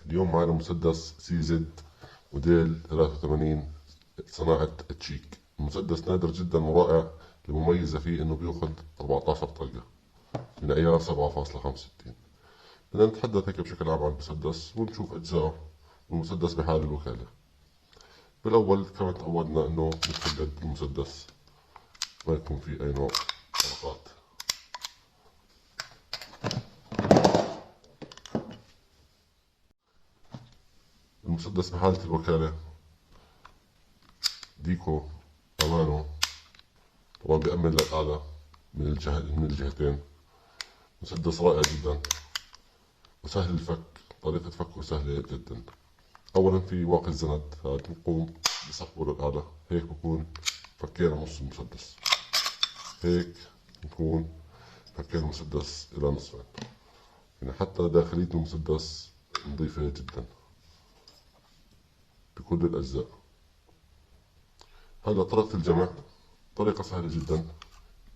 اليوم معنا مسدس سي زد موديل 83 صناعة تشيك. المسدس نادر جدا ورائع. المميزة فيه انه بياخذ 14 طلقة من عيار 7.65. بدنا نتحدث هيك بشكل عام عن المسدس ونشوف اجزائه والمسدس بحال الوكالة. بالاول كما تعودنا انه نتحدد المسدس ما يكون فيه اي نوع حركات. المسدس بحالة الوكالة ديكو أمانه طبعا بيأمن للأعلى من الجهتين. مسدس رائع جدا وسهل الفك، طريقة فكه سهلة جدا. أولا في واقي الزند نقوم بسحبه للأعلى، هيك بكون فكينا نص المسدس، هيك نكون فكينا المسدس إلى نصفين. يعني حتى داخلية المسدس نظيفة جدا بكل الأجزاء. هلا طريقة الجمع طريقة سهلة جدا.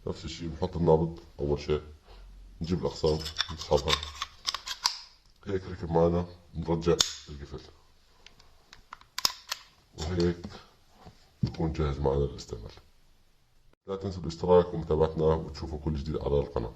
نفس الشي بنحط النابض أول شي، نجيب الأقسام نسحبها، هيك ركب معنا، نرجع القفل وهيك بكون جاهز معنا للاستعمال. لا تنسوا الاشتراك ومتابعتنا وتشوفوا كل جديد على القناة.